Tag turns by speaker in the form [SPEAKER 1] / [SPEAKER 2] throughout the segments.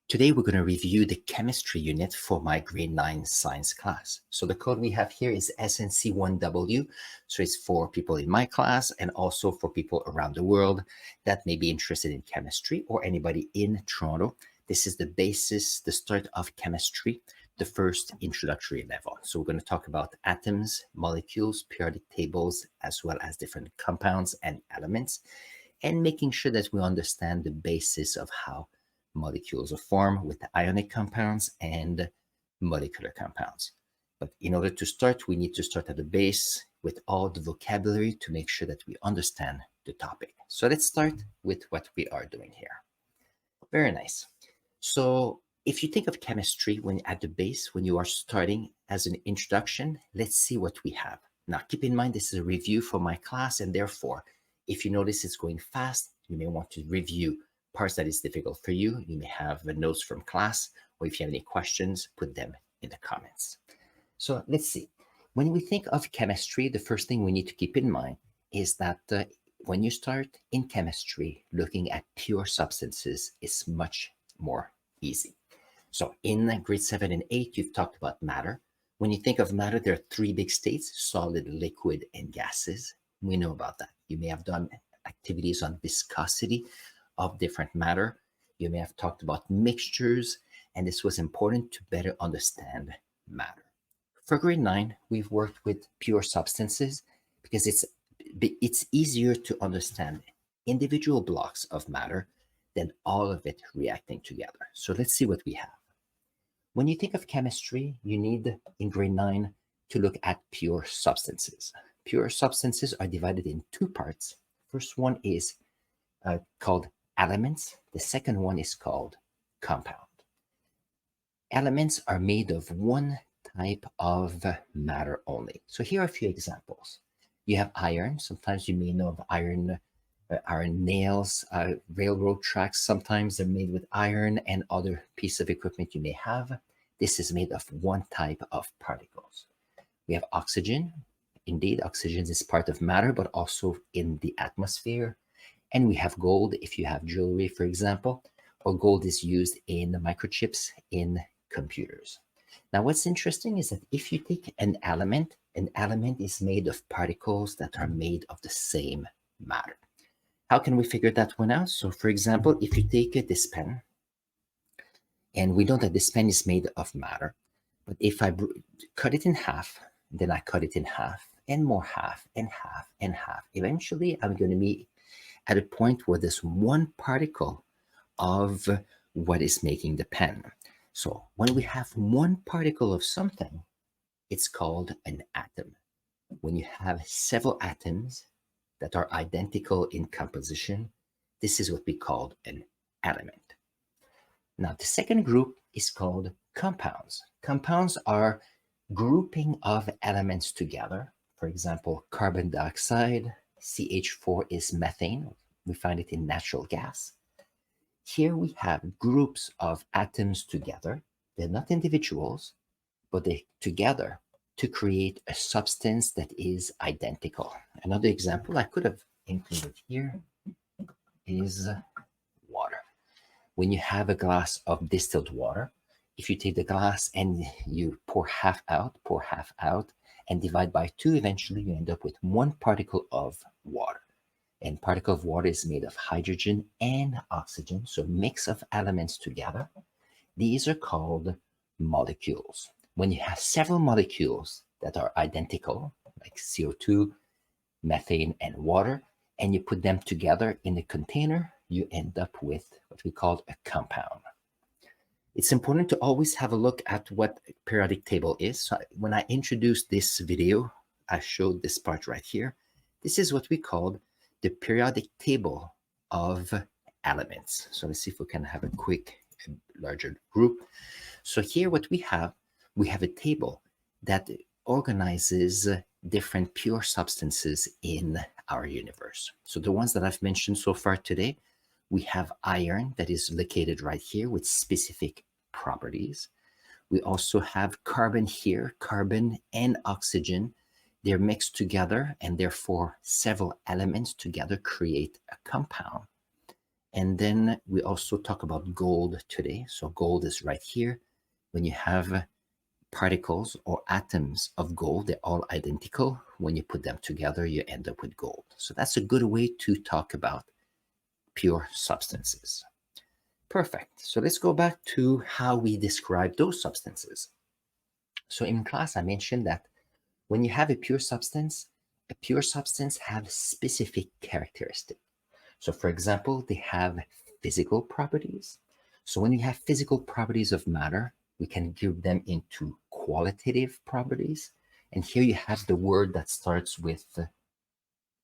[SPEAKER 1] Today we're going to review the chemistry unit for my grade 9 science class. So the code we have here is SNC1W. So it's for people in my class and also for people around the world that may be interested in chemistry or anybody in Toronto. This is the basis, the start of chemistry, the first introductory level. So we're going to talk about atoms, molecules, periodic tables, as well as different compounds and elements, and making sure that we understand the basis of how molecules are formed with ionic compounds and molecular compounds. But in order to start, we need to start at the base with all the vocabulary to make sure that we understand the topic. So let's start with what we are doing here. Very nice. So if you think of chemistry when at the base, when you are starting as an introduction, let's see what we have. Now, keep in mind, this is a review for my class, and therefore, if you notice it's going fast, you may want to review parts that is difficult for you. You may have the notes from class, or if you have any questions, put them in the comments. So let's see. When we think of chemistry, the first thing we need to keep in mind is that when you start in chemistry, looking at pure substances is much more easy. So in grade 7 and 8, you've talked about matter. When you think of matter, there are three big states: solid, liquid, and gases. We know about that. You may have done activities on viscosity of different matter. You may have talked about mixtures, and this was important to better understand matter. For grade 9, we've worked with pure substances because it's easier to understand individual blocks of matter than all of it reacting together. So let's see what we have. When you think of chemistry, you need in grade 9 to look at pure substances. Pure substances are divided in two parts. First one is called elements. The second one is called compound. Elements are made of one type of matter only. So here are a few examples. You have iron. Sometimes you may know of iron nails, railroad tracks. Sometimes they're made with iron and other piece of equipment you may have. This is made of one type of particles. We have oxygen. Indeed, oxygen is part of matter, but also in the atmosphere. And we have gold, if you have jewelry, for example, or gold is used in microchips in computers. Now, what's interesting is that if you take an element is made of particles that are made of the same matter. How can we figure that one out? So, for example, if you take this pen, and we know that this pen is made of matter, but if I cut it in half, then I cut it in half, and more half, and half, and half. Eventually, I'm going to be at a point where there's one particle of what is making the pen. So when we have one particle of something, it's called an atom. When you have several atoms that are identical in composition, this is what we call an element. Now, the second group is called compounds. Compounds are grouping of elements together. For example, carbon dioxide, CH4 is methane. We find it in natural gas. Here we have groups of atoms together. They're not individuals, but they're together to create a substance that is identical. Another example I could have included here is water. When you have a glass of distilled water, if you take the glass and you pour half out, and divide by 2, eventually you end up with one particle of water. And particle of water is made of hydrogen and oxygen, so a mix of elements together. These are called molecules. When you have several molecules that are identical, like CO2, methane, and water, and you put them together in a container, you end up with what we call a compound. It's important to always have a look at what a periodic table is. So when I introduced this video, I showed this part right here. This is what we called the periodic table of elements. So let's see if we can have a quick, larger group. So here what we have a table that organizes different pure substances in our universe. So the ones that I've mentioned so far today, we have iron that is located right here with specific properties. We also have carbon here, carbon and oxygen. They're mixed together, and therefore several elements together create a compound. And then we also talk about gold today. So gold is right here. When you have particles or atoms of gold, they're all identical. When you put them together, you end up with gold. So that's a good way to talk about pure substances. Perfect. So let's go back to how we describe those substances. So in class, I mentioned that when you have a pure substance have specific characteristics. So for example, they have physical properties. So when you have physical properties of matter, we can group them into qualitative properties. And here you have the word that starts with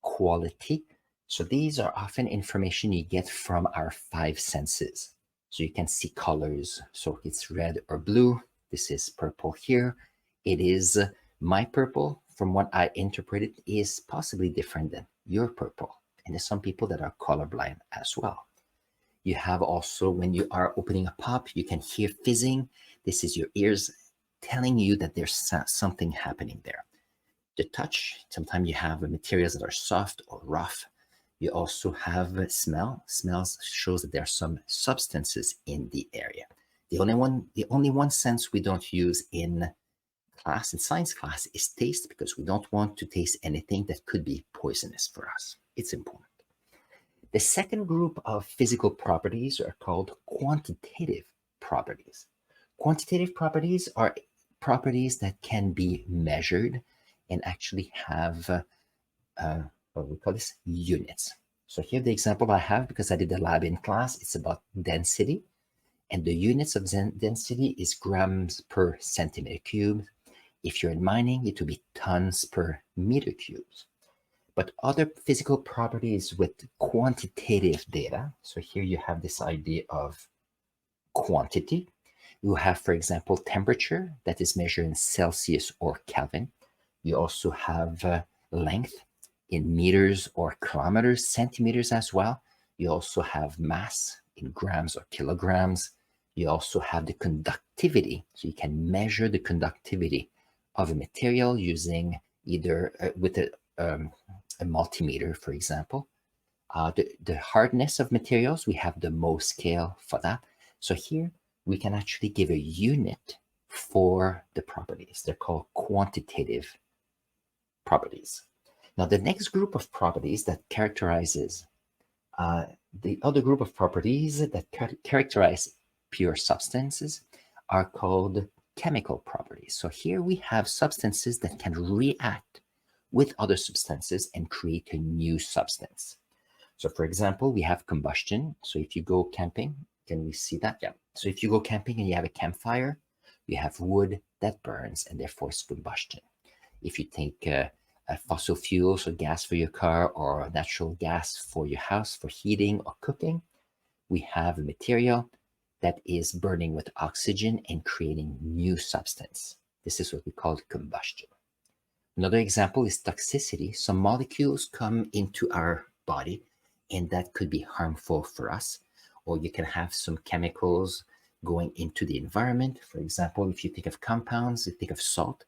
[SPEAKER 1] quality. So these are often information you get from our five senses. So you can see colors. So it's red or blue. This is purple here. It is my purple, from what I interpreted, is possibly different than your purple. And there's some people that are colorblind as well. You have also, when you are opening a pop, you can hear fizzing. This is your ears telling you that there's something happening there. The touch, sometimes you have materials that are soft or rough. You also have smell. Smells shows that there are some substances in the area. The only one sense we don't use in class, in science class, is taste, because we don't want to taste anything that could be poisonous for us. It's important. The second group of physical properties are called quantitative properties. Quantitative properties are properties that can be measured and actually have what we call this, units. So here the example I have, because I did the lab in class, it's about density. And the units of density is grams per centimeter cubed. If you're in mining, it will be tons per meter cubed. But other physical properties with quantitative data, so here you have this idea of quantity. You have, for example, temperature that is measured in Celsius or Kelvin. You also have length in meters or kilometers, centimeters as well. You also have mass in grams or kilograms. You also have the conductivity, so you can measure the conductivity of a material using either with a multimeter, for example. The hardness of materials, we have the Mohs scale for that. So here we can actually give a unit for the properties. They're called quantitative properties. Now, the next group of properties that characterizes the other group of properties that characterize pure substances are called chemical properties. So here we have substances that can react with other substances and create a new substance. So for example, we have combustion. So if you go camping, can we see that? Yeah. So if you go camping and you have a campfire, you have wood that burns and therefore it's combustion. If you take fossil fuels or gas for your car or natural gas for your house for heating or cooking, we have a material that is burning with oxygen and creating new substance. This is what we call combustion. Another example is toxicity. Some molecules come into our body and that could be harmful for us. Or you can have some chemicals going into the environment. For example, if you think of compounds, you think of salt.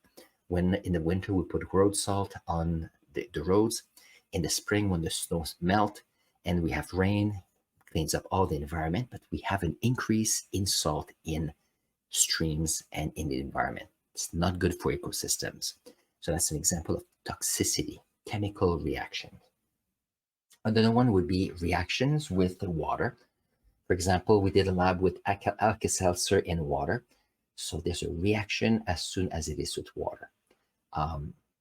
[SPEAKER 1] When in the winter we put road salt on the roads. In the spring when the snows melt and we have rain, cleans up all the environment, but we have an increase in salt in streams and in the environment. It's not good for ecosystems. So that's an example of toxicity, chemical reaction. Another one would be reactions with the water. For example, we did a lab with Alka-Seltzer in water. So there's a reaction as soon as it is with water.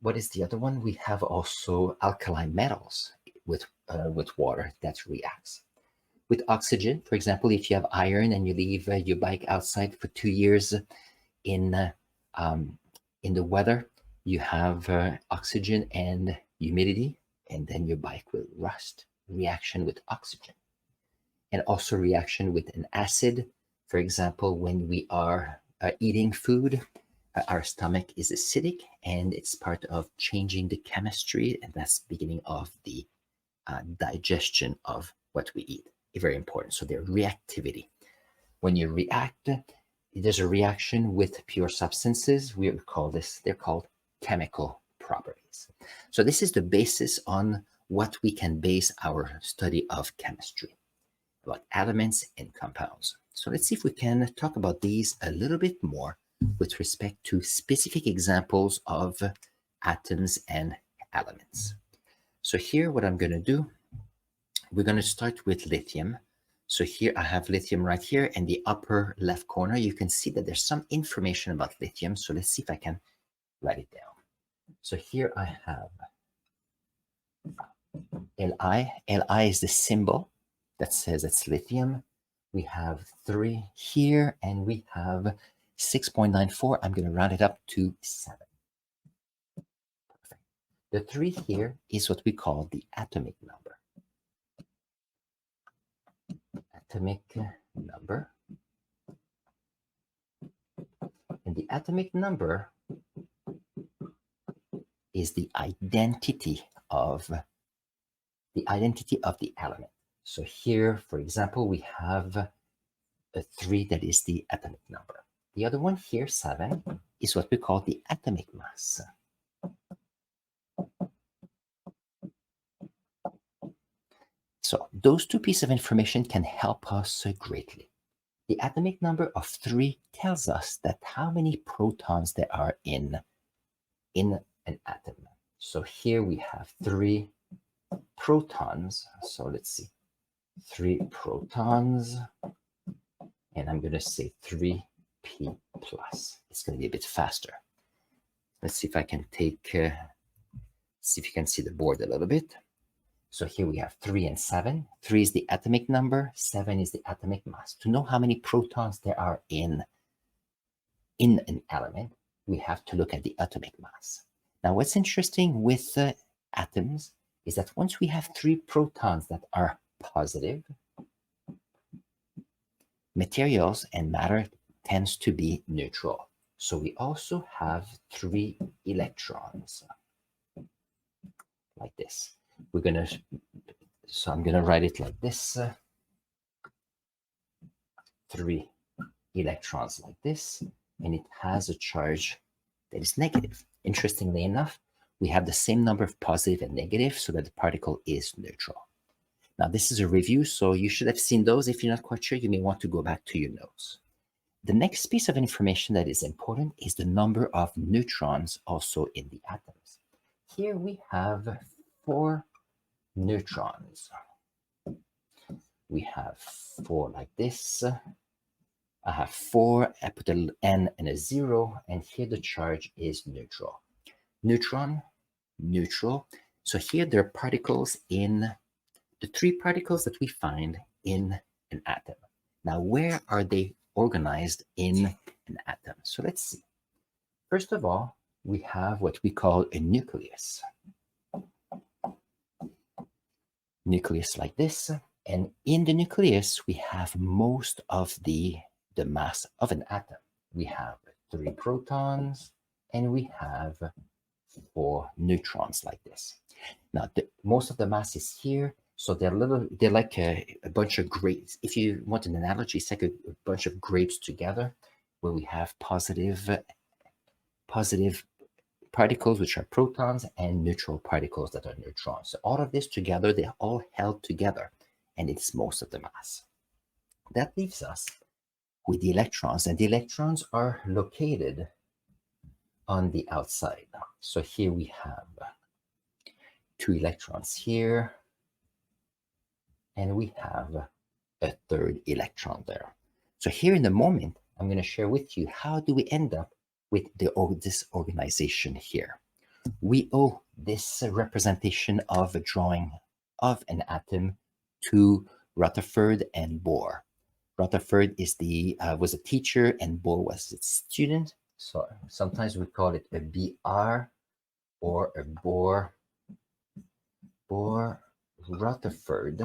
[SPEAKER 1] What is the other one? We have also alkaline metals with water that reacts. With oxygen, for example, if you have iron and you leave your bike outside for 2 years in the weather, you have oxygen and humidity, and then your bike will rust. Reaction with oxygen. And also reaction with an acid. For example, when we are eating food, our stomach is acidic and it's part of changing the chemistry, and that's the beginning of the digestion of what we eat. Very important. So their reactivity. When you react, there's a reaction with pure substances. We call this, they're called chemical properties. So this is the basis on what we can base our study of chemistry. about elements and compounds. So let's see if we can talk about these a little bit more with respect to specific examples of atoms and elements. So here, what I'm going to do, we're going to start with lithium. So here I have lithium right here in the upper left corner. You can see that there's some information about lithium. So let's see if I can write it down. So here I have Li. Li is the symbol that says it's lithium. We have 3 here, and we have 6.94. I'm going to round it up to 7. Perfect. The 3 here is what we call the atomic number. Atomic number. And the atomic number is the identity of the element. So here, for example, we have a 3 that is the atomic number. The other one here, 7, is what we call the atomic mass. So those 2 pieces of information can help us greatly. The atomic number of 3 tells us that how many protons there are in an atom. So here we have 3 protons. So let's see, 3 protons, and I'm going to say 3p plus. It's going to be a bit faster. Let's see if I can see if you can see the board a little bit. So here we have 3 and 7. 3 is the atomic number, 7 is the atomic mass. To know how many protons there are in an element, we have to look at the atomic mass. Now, what's interesting with atoms is that once we have 3 protons that are positive, materials and matter tends to be neutral. So we also have 3 electrons, like this. So I'm gonna write it like this, 3 electrons like this, and it has a charge that is negative. Interestingly enough, we have the same number of positive and negative so that the particle is neutral. Now, this is a review, so you should have seen those. If you're not quite sure, you may want to go back to your notes. The next piece of information that is important is the number of neutrons also in the atoms. Here we have 4 neutrons. We have 4 like this. I have 4, I put an N and a 0, and here the charge is neutral. Neutron, neutral. So here there are particles in the 3 particles that we find in an atom. Now, where are they organized in an atom? So let's see. First of all, we have what we call a nucleus. Nucleus like this. And in the nucleus, we have most of the mass of an atom. We have 3 protons, and we have 4 neutrons like this. Now, most of the mass is here. So they're like a bunch of grapes. If you want an analogy, it's like a bunch of grapes together, where we have positive particles, which are protons, and neutral particles that are neutrons. So all of this together, they're all held together, and it's most of the mass. That leaves us with the electrons, and the electrons are located on the outside. So here we have 2 electrons here, and we have a 3rd electron there. So here in a moment, I'm going to share with you how do we end up with this organization here. We owe this representation of a drawing of an atom to Rutherford and Bohr. Rutherford was a teacher and Bohr was its student. So sometimes we call it a BR or a Bohr-Rutherford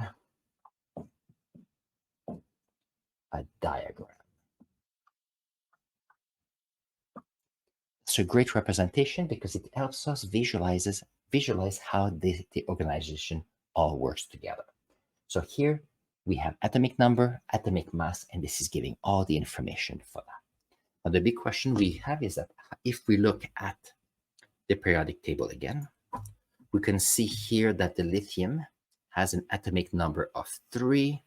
[SPEAKER 1] a diagram. It's a great representation because it helps us visualize how the organization all works together. So here we have atomic number, atomic mass, and this is giving all the information for that. Now the big question we have is that if we look at the periodic table again, we can see here that the lithium has an atomic number of 3,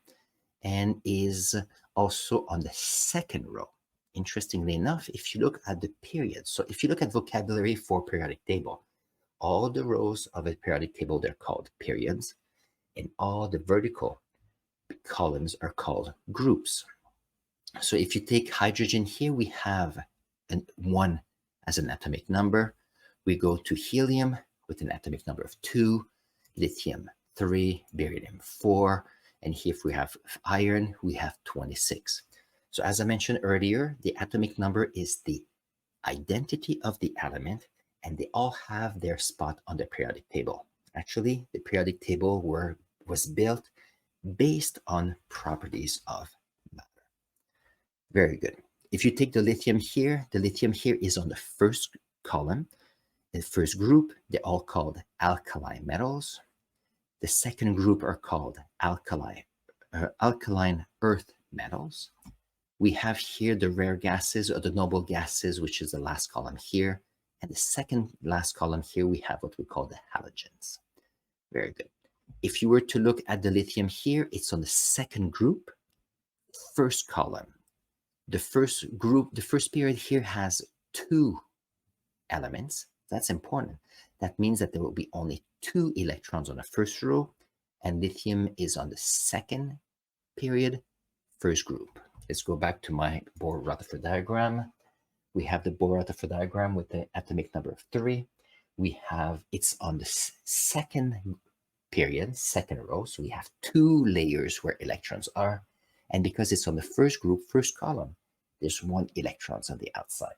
[SPEAKER 1] and is also on the second row. Interestingly enough, if you look at the period, so if you look at vocabulary for periodic table, all the rows of a periodic table, they're called periods, and all the vertical columns are called groups. So if you take hydrogen here, we have 1 as an atomic number. We go to helium with an atomic number of 2, lithium 3, barium 4, and here if we have iron, we have 26. So as I mentioned earlier, the atomic number is the identity of the element, and they all have their spot on the periodic table. Actually, the periodic table was built based on properties of matter. Very good. If you take the lithium here is on the first column. The first group, they're all called alkali metals. The second group are called alkaline earth metals. We have here the rare gases or the noble gases, which is the last column here. And the second last column here, we have what we call the halogens. Very good. If you were to look at the lithium here, it's on the second group, first column. The first group, the first period here has 2 elements. That's important. That means that there will be only 2 electrons on the first row, and lithium is on the second period, first group. Let's go back to my Bohr-Rutherford diagram. We have the Bohr-Rutherford diagram with the atomic number of 3. It's on the second period, second row, so we have 2 layers where electrons are, and because it's on the first group, first column, there's 1 electron on the outside.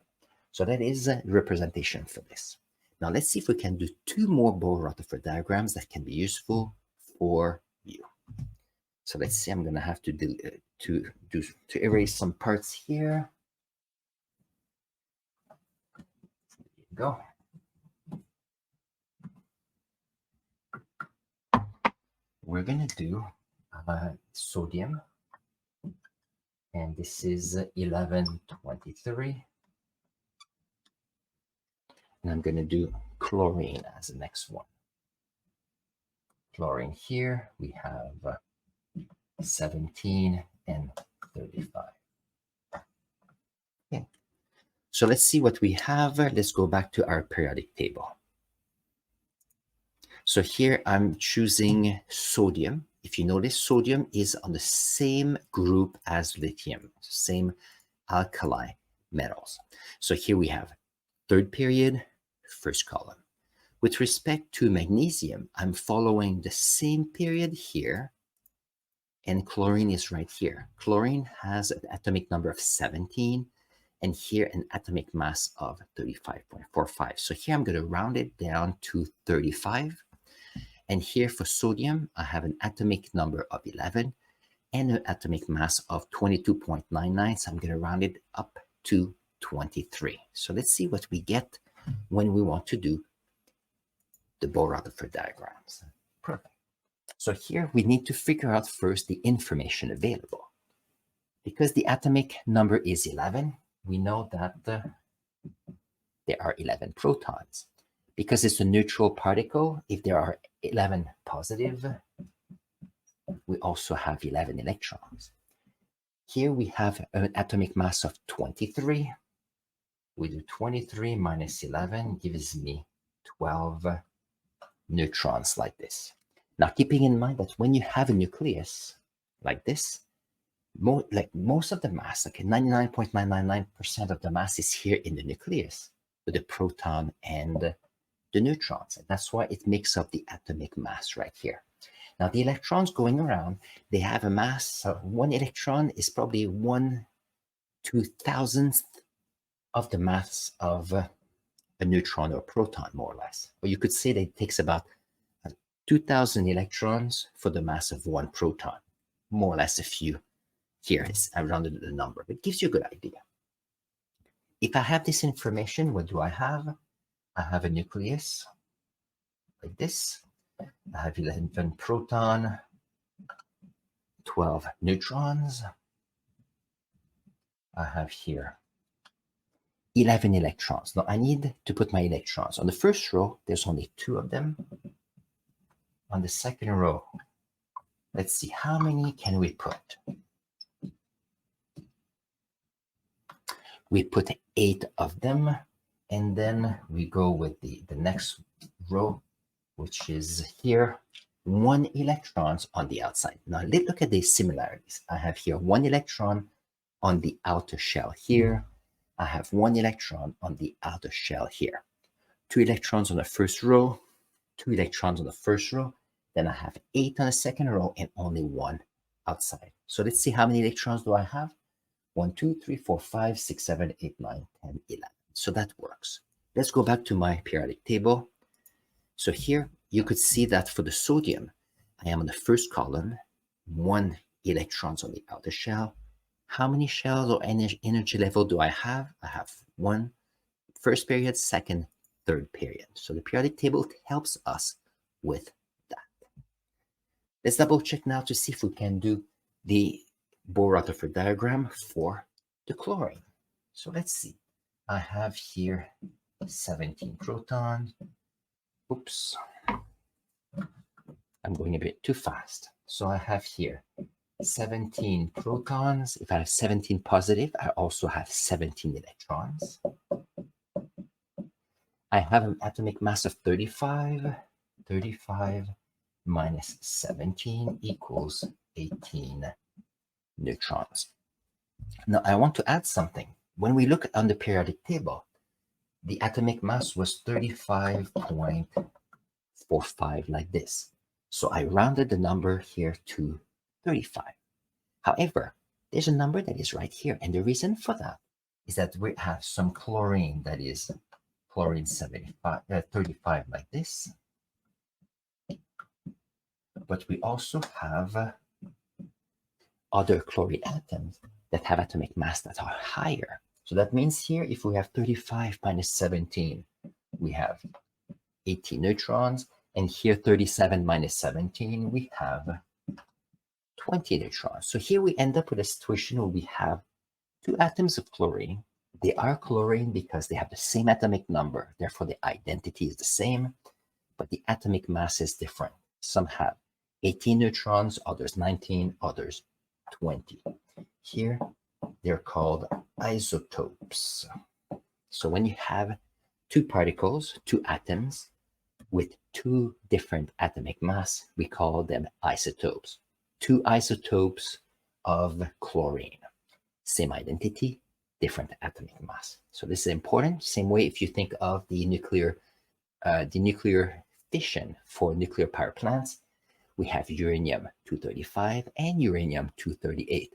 [SPEAKER 1] So that is a representation for this. Now let's see if we can do 2 more Bohr-Rutherford diagrams that can be useful for you. So let's see, I'm going to have to erase some parts here. There you go. We're going to do sodium, and this is 1123. And I'm going to do chlorine as the next one. Chlorine here, we have 17 and 35. Okay. So let's see what we have. Let's go back to our periodic table. So here I'm choosing sodium. If you notice, sodium is on the same group as lithium, same alkali metals. So here we have third period, first column. With respect to magnesium, I'm following the same period here, and chlorine is right here. Chlorine has an atomic number of 17, and here an atomic mass of 35.45. So here I'm going to round it down to 35. And here for sodium, I have an atomic number of 11 and an atomic mass of 22.99. So I'm going to round it up to 23. So let's see what we get when we want to do the Bohr-Rutherford diagrams. Perfect. So here we need to figure out first the information available. Because the atomic number is 11, we know that there are 11 protons. Because it's a neutral particle, if there are 11 positive, we also have 11 electrons. Here we have an atomic mass of 23. We do 23 minus 11 gives me 12 neutrons like this. Now, keeping in mind that when you have a nucleus like this, most of the mass, like 99.999% of the mass is here in the nucleus with the proton and the neutrons. And that's why it makes up the atomic mass right here. Now, the electrons going around, they have a mass. So 1 electron is probably 1/2000th of the mass of a neutron or proton, more or less. Or you could say that it takes about 2,000 electrons for the mass of 1 proton, more or less. A few here is I rounded the number, but it gives you a good idea. If I have this information, what do I have? I have a nucleus like this. I have 11 proton, 12 neutrons. I have here 11 electrons. Now I need to put my electrons. On the first row, there's only 2 of them. On the second row, let's see, how many can we put? We put 8 of them, and then we go with the next row, which is here, 1 electrons on the outside. Now let's look at the similarities. I have here 1 electron on the outer shell here. I have 1 electron on the outer shell here. 2 electrons on the first row, 2 electrons on the first row. Then I have 8 on the second row and only 1 outside. So let's see how many electrons do I have. 1, 2, 3, 4, 5, 6, 7, 8, 9, 10, 11. So that works. Let's go back to my periodic table. So here you could see that for the sodium, I am on the first column, 1 electrons on the outer shell. How many shells or energy level do I have? I have 1 first period, second, third period. So the periodic table helps us with that. Let's double check now to see if we can do the Bohr-Rutherford diagram for the chlorine. So let's see. I have here 17 protons. Oops. I'm going a bit too fast. So I have here 17 protons. If I have 17 positive, I also have 17 electrons. I have an atomic mass of 35. 35 minus 17 equals 18 neutrons. Now I want to add something. When we look on the periodic table, the atomic mass was 35.45 like this. So I rounded the number here to 35. However, there's a number that is right here. And the reason for that is that we have some chlorine that is chlorine 35 like this. But we also have other chlorine atoms that have atomic mass that are higher. So that means here, if we have 35 minus 17, we have 18 neutrons. And here, 37 minus 17, we have 20 neutrons. So here we end up with a situation where we have 2 atoms of chlorine. They are chlorine because they have the same atomic number. Therefore, the identity is the same, but the atomic mass is different. Some have 18 neutrons, others 19, others 20. Here, they're called isotopes. So when you have 2 particles, 2 atoms with 2 different atomic mass, we call them isotopes. 2 isotopes of chlorine. Same identity, different atomic mass. So this is important. Same way if you think of the nuclear fission for nuclear power plants, we have uranium-235 and uranium-238.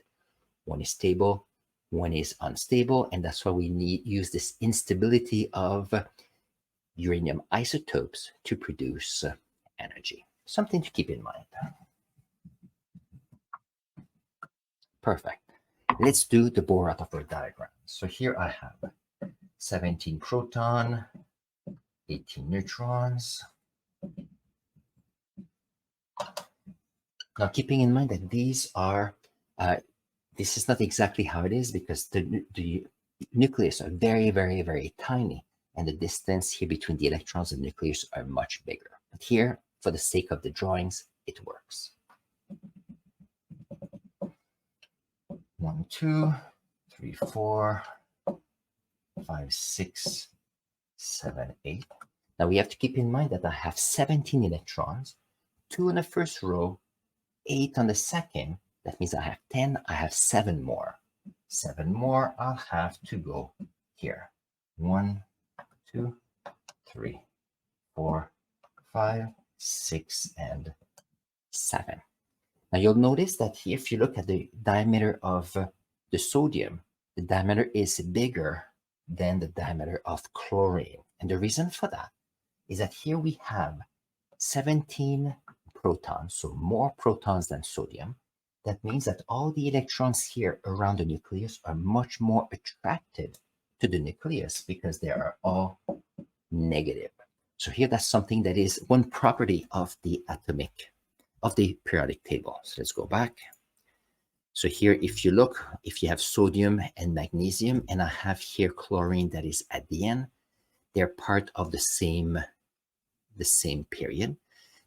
[SPEAKER 1] One is stable, one is unstable, and that's why we use this instability of uranium isotopes to produce energy. Something to keep in mind. Perfect. Let's do the Bohr-Rutherford diagram. So here I have 17 proton, 18 neutrons. Now, keeping in mind that these are, this is not exactly how it is because the nucleus are very, very, very tiny. And the distance here between the electrons and nucleus are much bigger. But here, for the sake of the drawings, it works. 1, 2, 3, 4, 5, 6, 7, 8. Now we have to keep in mind that I have 17 electrons, 2 on the first row, 8 on the second. That means I have 10, I have 7 more. 7 more, I'll have to go here. 1, 2, 3, 4, 5, 6, and 7. Now you'll notice that here, if you look at the diameter of the sodium, the diameter is bigger than the diameter of chlorine. And the reason for that is that here we have 17 protons, so more protons than sodium. That means that all the electrons here around the nucleus are much more attracted to the nucleus because they are all negative. So here that's something that is one property of the periodic table. So let's go back. So here, if you look, if you have sodium and magnesium, and I have here chlorine that is at the end, they're part of the same period.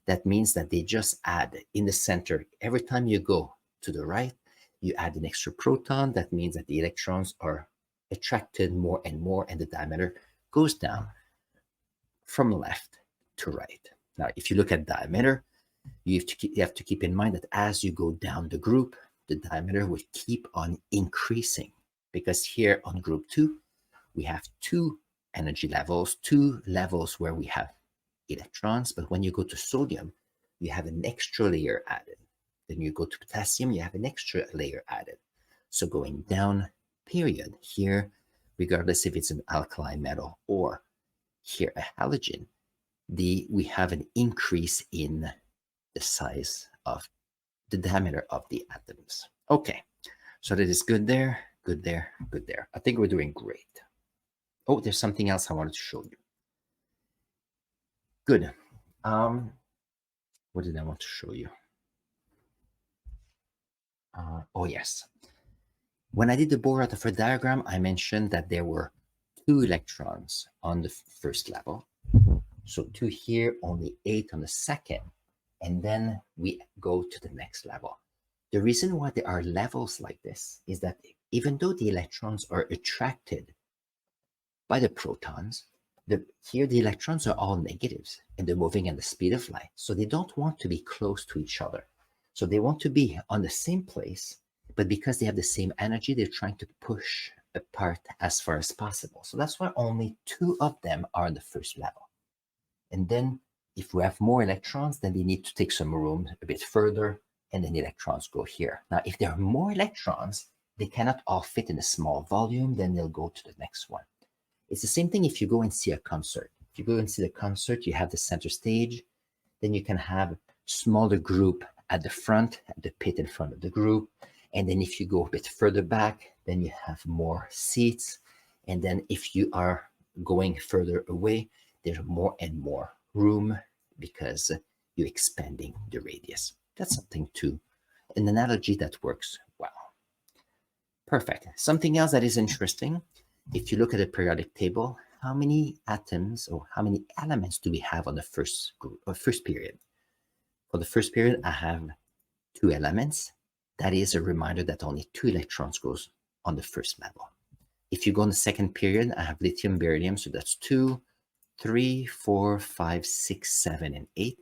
[SPEAKER 1] That means that they just add in the center. Every time you go to the right, you add an extra proton. That means that the electrons are attracted more and more, and the diameter goes down from left to right. Now, if you look at diameter, you have to keep in mind that as you go down the group, the diameter will keep on increasing, because here on group 2, we have 2 energy levels, 2 levels where we have electrons, but when you go to sodium, you have an extra layer added. Then you go to potassium, you have an extra layer added. So going down, period, here, regardless if it's an alkali metal or here a halogen, we have an increase in the size of the diameter of the atoms. Okay, so that is good there, good there, good there. I think we're doing great. Oh, there's something else I wanted to show you. Good. What did I want to show you? Oh, yes. When I did the Bohr-Rutherford diagram, I mentioned that there were 2 electrons on the first level. So 2 here, only 8 on the second. And then we go to the next level. The reason why there are levels like this is that even though the electrons are attracted by the protons, here the electrons are all negatives and they're moving at the speed of light. So they don't want to be close to each other. So they want to be on the same place, but because they have the same energy, they're trying to push apart as far as possible. So that's why only 2 of them are on the first level. And then if we have more electrons, then they need to take some room a bit further, and then the electrons go here. Now, if there are more electrons, they cannot all fit in a small volume, then they'll go to the next one. It's the same thing if you go and see a concert. If you go and see the concert, you have the center stage, then you can have a smaller group at the front, at the pit in front of the group. And then if you go a bit further back, then you have more seats. And then if you are going further away, there's more and more room because you're expanding the radius. That's something to, an analogy that works well. Perfect. Something else that is interesting, if you look at the periodic table, how many atoms or how many elements do we have on the first group or first period? For the first period, I have 2 elements. That is a reminder that only 2 electrons goes on the first level. If you go on the second period, I have lithium, beryllium, so that's 2, 3, 4, 5, 6, 7, and 8.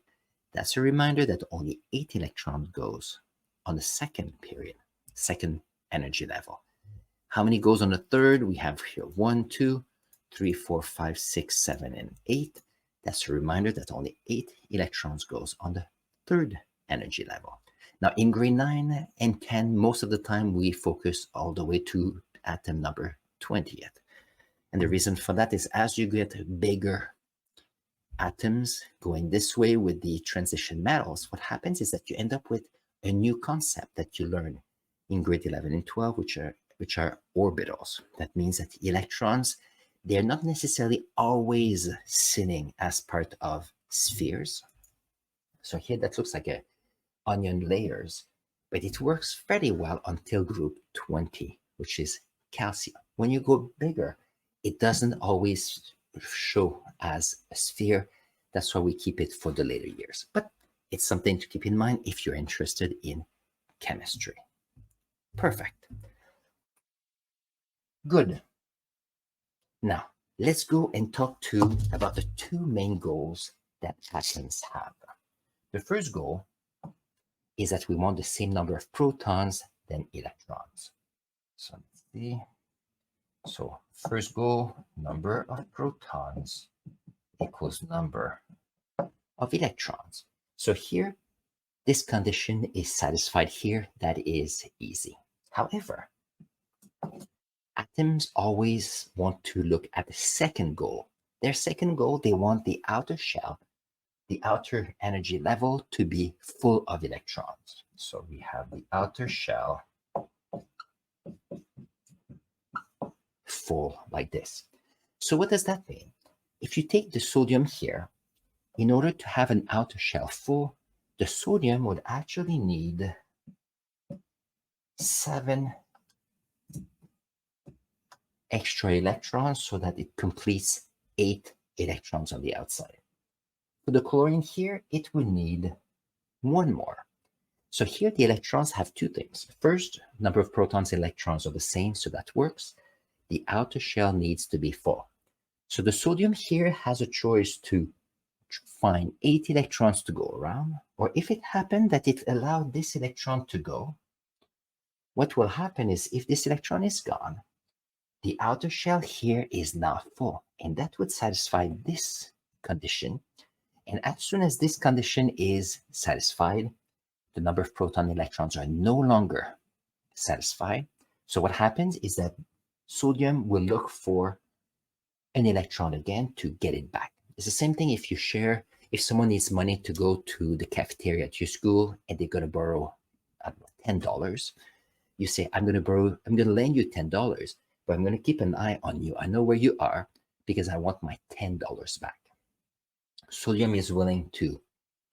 [SPEAKER 1] That's a reminder that only 8 electrons goes on the second period, second energy level. How many goes on the third? We have here 1, 2, 3, 4, 5, 6, 7, and 8. That's a reminder that only 8 electrons goes on the third energy level. Now in grade 9 and 10, most of the time we focus all the way to atom number 20th. And the reason for that is as you get bigger atoms going this way with the transition metals, what happens is that you end up with a new concept that you learn in grade 11 and 12, which are orbitals. That means that electrons, they're not necessarily always sitting as part of spheres. So here that looks like a onion layers, but it works very well until group 20, which is calcium. When you go bigger, it doesn't always show as a sphere. That's why we keep it for the later years. But it's something to keep in mind if you're interested in chemistry. Perfect. Good. Now, let's go and talk about the 2 main goals that atoms have. The first goal is that we want the same number of protons than electrons. So let's see. So first goal, number of protons equals number of electrons. So here, this condition is satisfied here. That is easy. However, atoms always want to look at the second goal. Their second goal, they want the outer shell, the outer energy level to be full of electrons. So we have the outer shell full like this. So what does that mean? If you take the sodium here, in order to have an outer shell full, the sodium would actually need 7 extra electrons so that it completes 8 electrons on the outside. For the chlorine here, it would need 1 more. So here the electrons have 2 things. First, number of protons and electrons are the same, so that works. the outer shell needs to be full. So the sodium here has a choice to find 8 electrons to go around, or if it happened that it allowed this electron to go, what will happen is if this electron is gone, the outer shell here is now full, and that would satisfy this condition. And as soon as this condition is satisfied, the number of proton and electrons are no longer satisfied. So what happens is that sodium will look for an electron again to get it back. It's the same thing if someone needs money to go to the cafeteria at your school and they're going to borrow $10. You say, I'm going to lend you $10, but I'm going to keep an eye on you. I know where you are because I want my $10 back. Sodium is willing to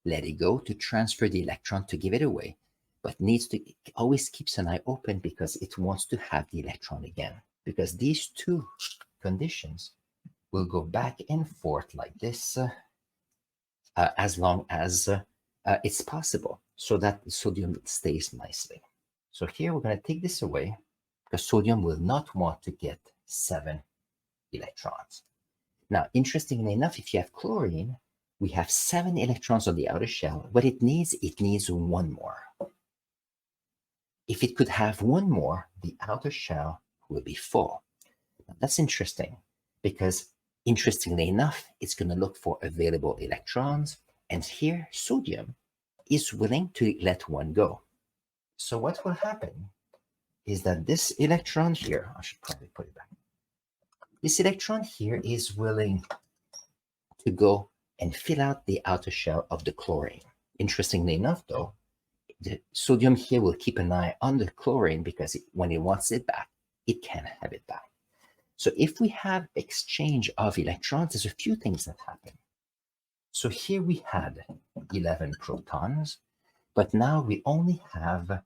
[SPEAKER 1] let it go, to transfer the electron, to give it away, but always keeps an eye open because it wants to have the electron again, because these two conditions will go back and forth like this as long as it's possible, so that the sodium stays nicely. So here we're going to take this away because sodium will not want to get 7 electrons. Now, interestingly enough, if you have chlorine, we have 7 electrons on the outer shell. What it needs 1 more. If it could have 1 more, the outer shell will be full. Now, that's interesting because, interestingly enough, it's going to look for available electrons. And here, sodium is willing to let 1 go. So what will happen is that this electron here, I should probably put it back. This electron here is willing to go and fill out the outer shell of the chlorine. Interestingly enough, though, the sodium here will keep an eye on the chlorine because when it wants it back, it can have it back. So if we have exchange of electrons, there's a few things that happen. So here we had 11 protons, but now we only have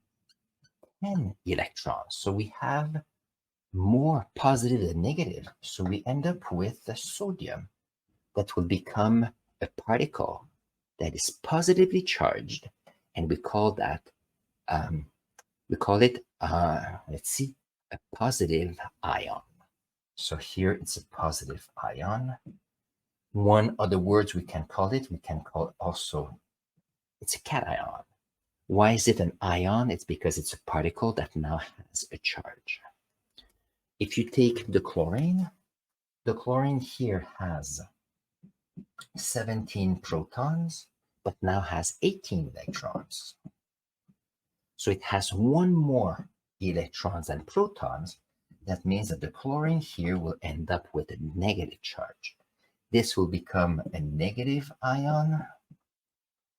[SPEAKER 1] 10 electrons. So we have more positive than negative. So we end up with the sodium that will become a particle that is positively charged, and we call it a positive ion. So here it's a positive ion. One other words we can call it also, it's a cation. Why is it an ion? It's because it's a particle that now has a charge. If you take the chlorine here has 17 protons, but now has 18 electrons. So it has 1 more electrons than protons. That means that the chlorine here will end up with a negative charge. This will become a negative ion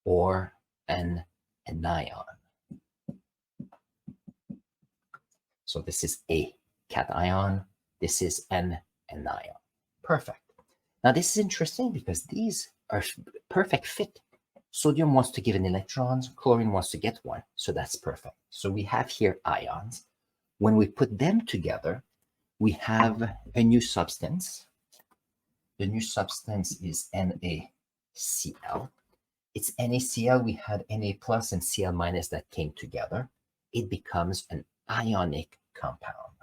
[SPEAKER 1] or an anion. So this is a cation. This is an anion. Perfect. Now this is interesting because these are perfect fit. Sodium wants to give an electrons, chlorine wants to get 1, so that's perfect. So we have here ions. When we put them together, we have a new substance. The new substance is NaCl. It's NaCl. We had Na plus and Cl minus that came together. It becomes an ionic compound.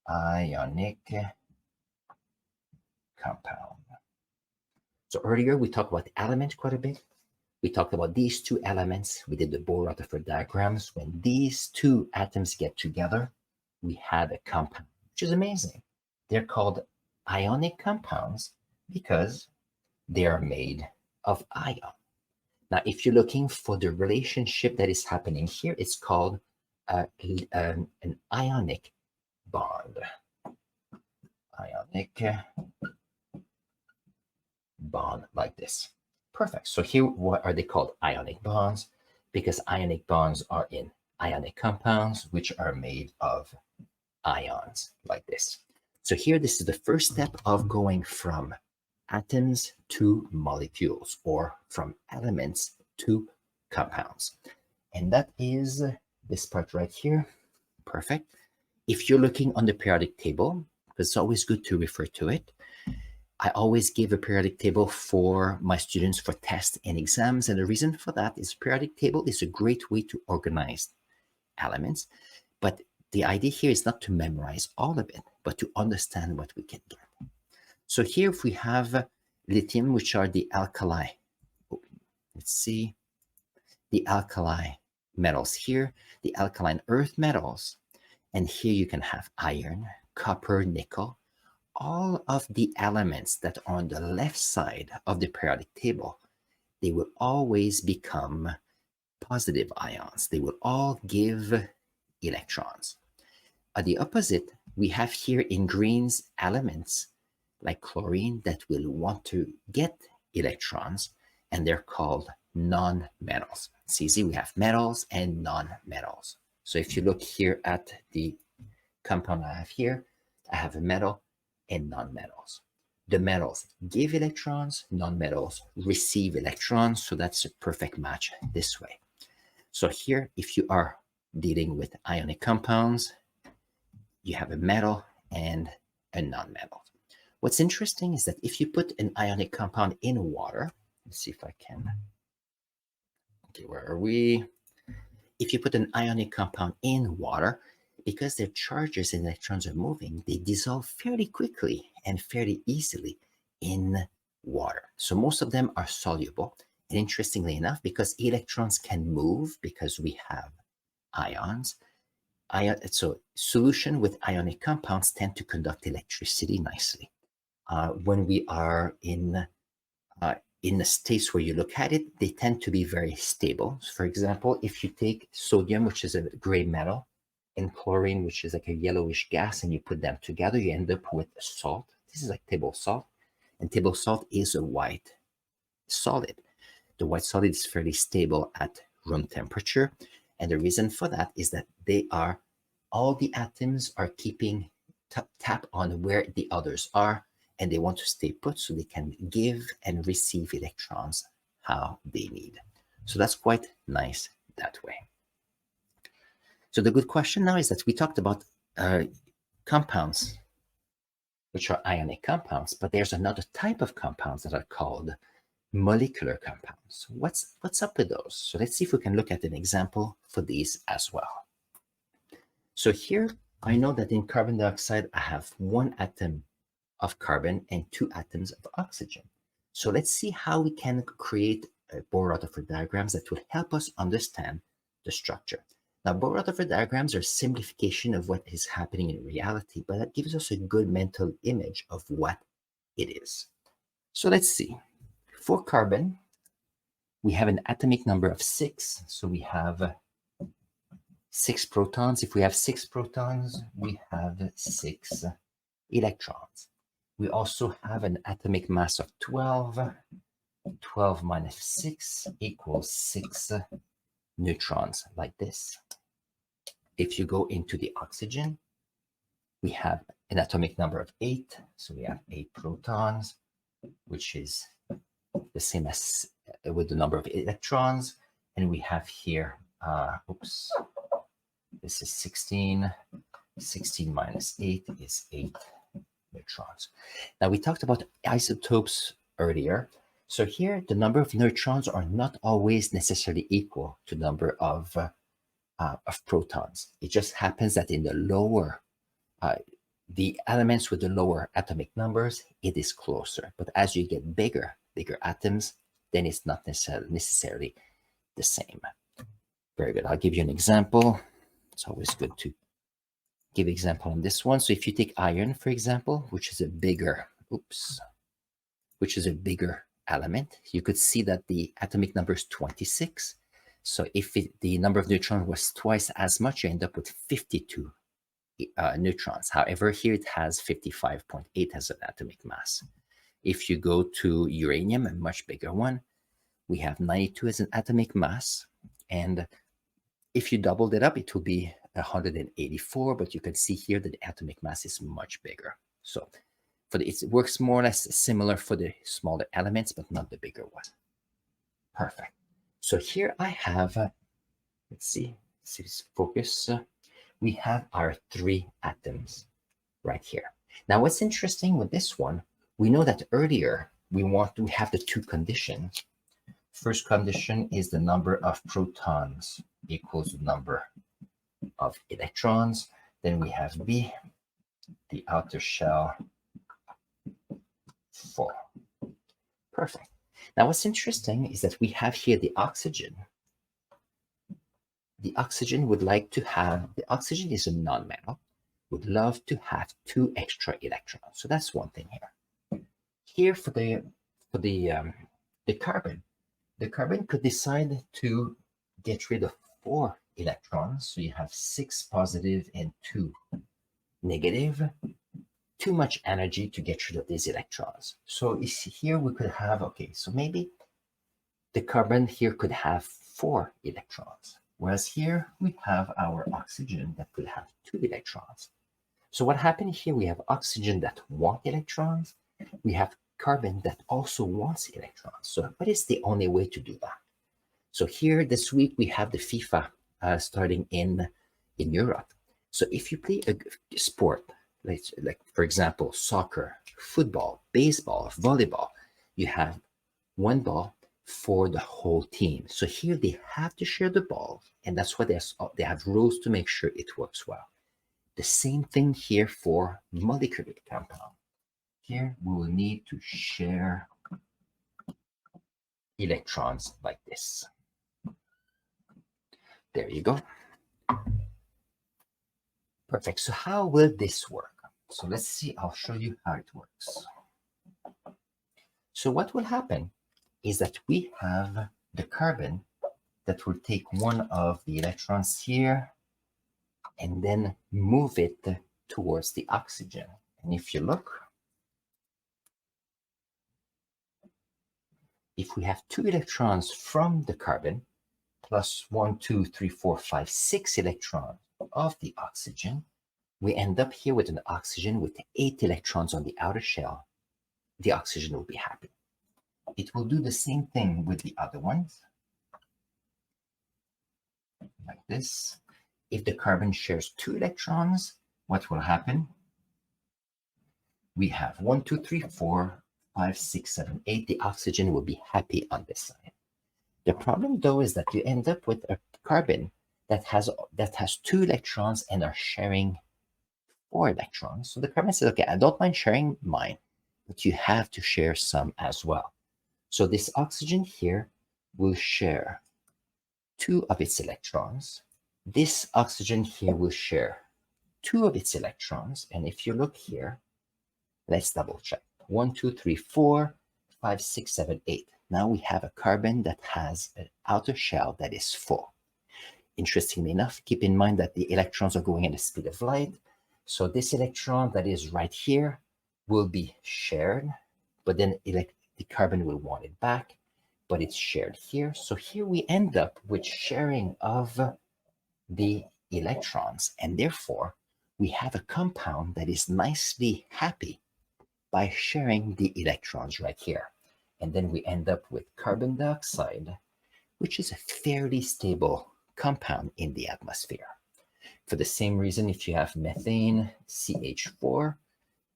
[SPEAKER 1] Ionic compound. So earlier we talked about element quite a bit. We talked about these two elements. We did the Bohr-Rutherford diagrams. When these two atoms get together, we have a compound, which is amazing. They're called ionic compounds because they are made of ion. Now, if you're looking for the relationship that is happening here, it's called an ionic bond. Ionic bond like this. Perfect. So here, what are they called? Ionic bonds, because ionic bonds are in ionic compounds, which are made of ions like this. So here, this is the first step of going from atoms to molecules, or from elements to compounds. And that is this part right here. Perfect. If you're looking on the periodic table, it's always good to refer to it. I always give a periodic table for my students for tests and exams. And the reason for that is periodic table is a great way to organize elements. But the idea here is not to memorize all of it, but to understand what we can get. So here if we have lithium, which are the alkali, let's see, the alkali metals here, the alkaline earth metals, and here you can have iron, copper, nickel, all of the elements that are on the left side of the periodic table, they will always become positive ions. They will all give electrons. On the opposite, we have here in greens elements like chlorine that will want to get electrons, and they're called non-metals. It's easy, we have metals and non-metals. So if you look here at the compound I have here, I have a metal and non-metals. The metals give electrons, non-metals receive electrons, so that's a perfect match this way. So here, if you are dealing with ionic compounds, you have a metal and a non-metal. What's interesting is that if you put an ionic compound in water, let's see if I can, okay, where are we? If you put an ionic compound in water, because their charges and electrons are moving, they dissolve fairly quickly and fairly easily in water. So most of them are soluble. And interestingly enough, because electrons can move because we have ions, so solution with ionic compounds tend to conduct electricity nicely. When we are in the states where you look at it, they tend to be very stable. So for example, if you take sodium, which is a gray metal, and chlorine, which is like a yellowish gas, and you put them together, you end up with salt. This is like table salt, and table salt is a white solid. The white solid is fairly stable at room temperature, and the reason for that is that all the atoms are keeping tap on where the others are, and they want to stay put so they can give and receive electrons how they need. So that's quite nice that way. So the good question now is that we talked about compounds, which are ionic compounds, but there's another type of compounds that are called molecular compounds. What's up with those? So let's see if we can look at an example for these as well. So here, I know that in carbon dioxide, I have one atom of carbon and two atoms of oxygen. So let's see how we can create Bohr-Rutherford diagrams that will help us understand the structure. Now, Bohr-Rutherford diagrams are a simplification of what is happening in reality, but that gives us a good mental image of what it is. So let's see. For carbon, we have an atomic number of 6. So we have 6 protons. If we have 6 protons, we have 6 electrons. We also have an atomic mass of 12. 12 minus 6 equals 6 neutrons, like this. If you go into the oxygen, we have an atomic number of 8. So we have 8 protons, which is the same as with the number of electrons. And we have here, this is 16. 16 minus 8 is 8 neutrons. Now, we talked about isotopes earlier. So here, the number of neutrons are not always necessarily equal to the number of protons. It just happens that in the lower, the elements with the lower atomic numbers, it is closer. But as you get bigger atoms, then it's not necessarily the same. Very good. I'll give you an example. It's always good to give example on this one. So if you take iron, for example, which is a bigger element, you could see that the atomic number is 26. So if the number of neutrons was twice as much, you end up with 52 neutrons. However, here it has 55.8 as an atomic mass. If you go to uranium, a much bigger one, we have 92 as an atomic mass. And if you doubled it up, it will be 184, but you can see here that the atomic mass is much bigger. So it works more or less similar for the smaller elements, but not the bigger one. Perfect. So here I have, let's see, focus. We have our 3 atoms right here. Now, what's interesting with this one, we know that earlier we have the 2 conditions. First condition is the number of protons equals the number of electrons. Then we have B, the outer shell full. Perfect. Now, what's interesting is that we have here the oxygen. The oxygen would like to have, the oxygen is a non-metal, would love to have 2 extra electrons. So that's one thing here. Here for the carbon could decide to get rid of 4 electrons. So you have 6 positive and 2 negative. Too much energy to get rid of these electrons. So here we could have, okay, so maybe the carbon here could have 4 electrons, whereas here we have our oxygen that could have 2 electrons. So what happened here, we have oxygen that wants electrons, we have carbon that also wants electrons. So what is the only way to do that? So here this week we have the FIFA starting in Europe. So if you play a sport, like for example, soccer, football, baseball, volleyball, you have 1 ball for the whole team. So here they have to share the ball, and that's why they have rules to make sure it works well. The same thing here for molecular compound. Here we will need to share electrons like this. There you go. Perfect. So how will this work? So let's see, I'll show you how it works. So what will happen is that we have the carbon that will take 1 of the electrons here and then move it towards the oxygen. And if you look, if we have 2 electrons from the carbon, plus 1, 2, 3, 4, 5, 6 electrons of the oxygen, we end up here with an oxygen with 8 electrons on the outer shell. The oxygen will be happy. It will do the same thing with the other ones, like this. If the carbon shares 2 electrons, what will happen? We have 1, 2, 3, 4, 5, 6, 7, 8. The oxygen will be happy on this side. The problem, though, is that you end up with a carbon that has 2 electrons and are sharing 4 electrons. So the carbon says, okay, I don't mind sharing mine, but you have to share some as well. So this oxygen here will share 2 of its electrons. This oxygen here will share 2 of its electrons. And if you look here, let's double check. 1, 2, 3, 4, 5, 6, 7, 8. Now we have a carbon that has an outer shell that is full. Interestingly enough, keep in mind that the electrons are going at the speed of light. So this electron that is right here will be shared, but then the carbon will want it back, but it's shared here. So here we end up with sharing of the electrons, and therefore we have a compound that is nicely happy by sharing the electrons right here. And then we end up with carbon dioxide, which is a fairly stable compound in the atmosphere. For the same reason, if you have methane, CH4,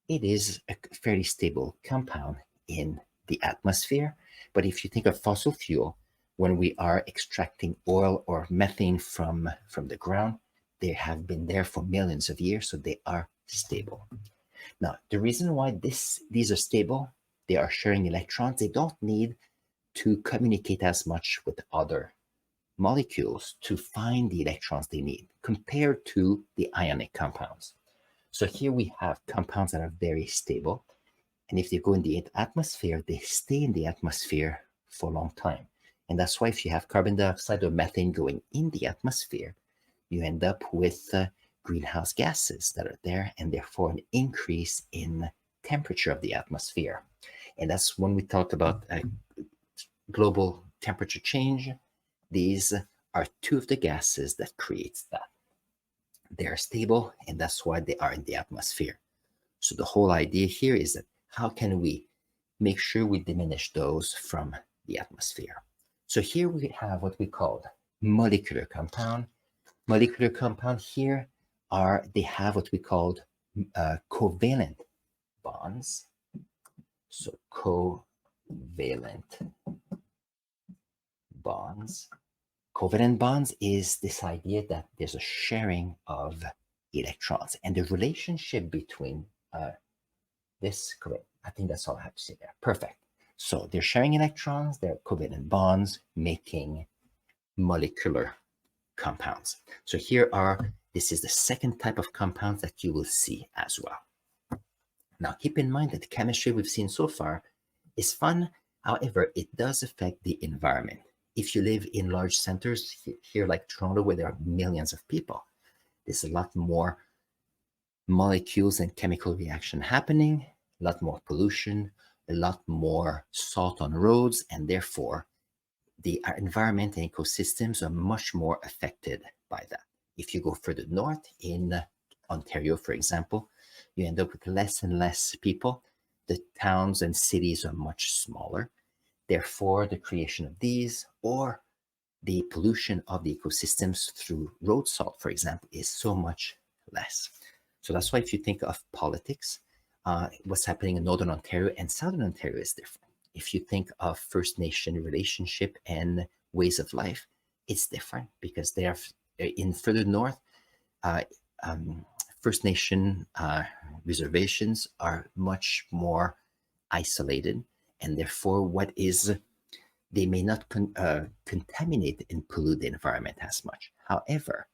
[SPEAKER 1] it is a fairly stable compound in the atmosphere. But if you think of fossil fuel, when we are extracting oil or methane from the ground, they have been there for millions of years, so they are stable. Now, the reason why these are stable, they are sharing electrons, they don't need to communicate as much with other molecules to find the electrons they need compared to the ionic compounds. So here we have compounds that are very stable. And if they go in the atmosphere, they stay in the atmosphere for a long time. And that's why if you have carbon dioxide or methane going in the atmosphere, you end up with greenhouse gases that are there, and therefore an increase in temperature of the atmosphere. And that's when we talk about global temperature change. These are 2 of the gases that creates that. They are stable, and that's why they are in the atmosphere. So the whole idea here is that how can we make sure we diminish those from the atmosphere? So here we have what we call molecular compound. Molecular compound here they have what we called covalent bonds. So covalent bonds. Covalent bonds is this idea that there's a sharing of electrons. And the relationship between this, I think that's all I have to say there. Perfect. So they're sharing electrons, they're covalent bonds, making molecular compounds. So this is the second type of compounds that you will see as well. Now, keep in mind that the chemistry we've seen so far is fun. However, it does affect the environment. If you live in large centers here like Toronto, where there are millions of people, there's a lot more molecules and chemical reaction happening, a lot more pollution, a lot more salt on roads, and therefore our environment and ecosystems are much more affected by that. If you go further north in Ontario, for example, you end up with less and less people. The towns and cities are much smaller. Therefore, the creation of these or the pollution of the ecosystems through road salt, for example, is so much less. So that's why if you think of politics, what's happening in Northern Ontario and Southern Ontario is different. If you think of First Nation relationship and ways of life, it's different because they are in further north. First Nation reservations are much more isolated, and therefore they may not contaminate and pollute the environment as much. However,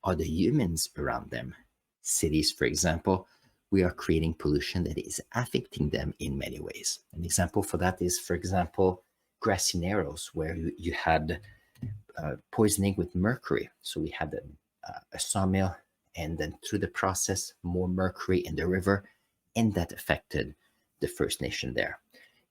[SPEAKER 1] other humans around them, cities, for example, we are creating pollution that is affecting them in many ways. An example for that is, for example, grassy narrows, where you had poisoning with mercury. So we had a sawmill, and then through the process, more mercury in the river, and that affected the First Nation there.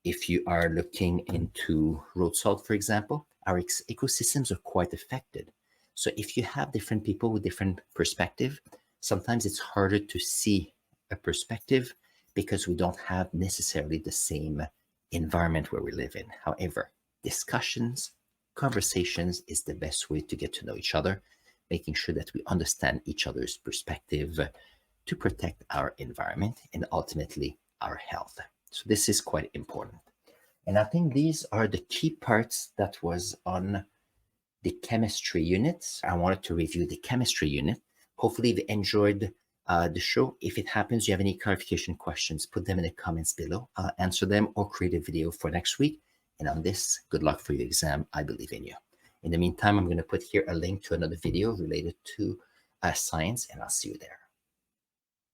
[SPEAKER 1] If you are looking into road salt, for example, our ecosystems are quite affected. So if you have different people with different perspective, sometimes it's harder to see a perspective because we don't have necessarily the same environment where we live in. However, discussions, conversations is the best way to get to know each other, making sure that we understand each other's perspective to protect our environment and ultimately our health. So this is quite important. And I think these are the key parts that was on the chemistry units. I wanted to review the chemistry unit. Hopefully you enjoyed the show. If it happens, you have any clarification questions, put them in the comments below. I'll answer them or create a video for next week. And on this, good luck for your exam. I believe in you. In the meantime, I'm going to put here a link to another video related to science, and I'll see you there.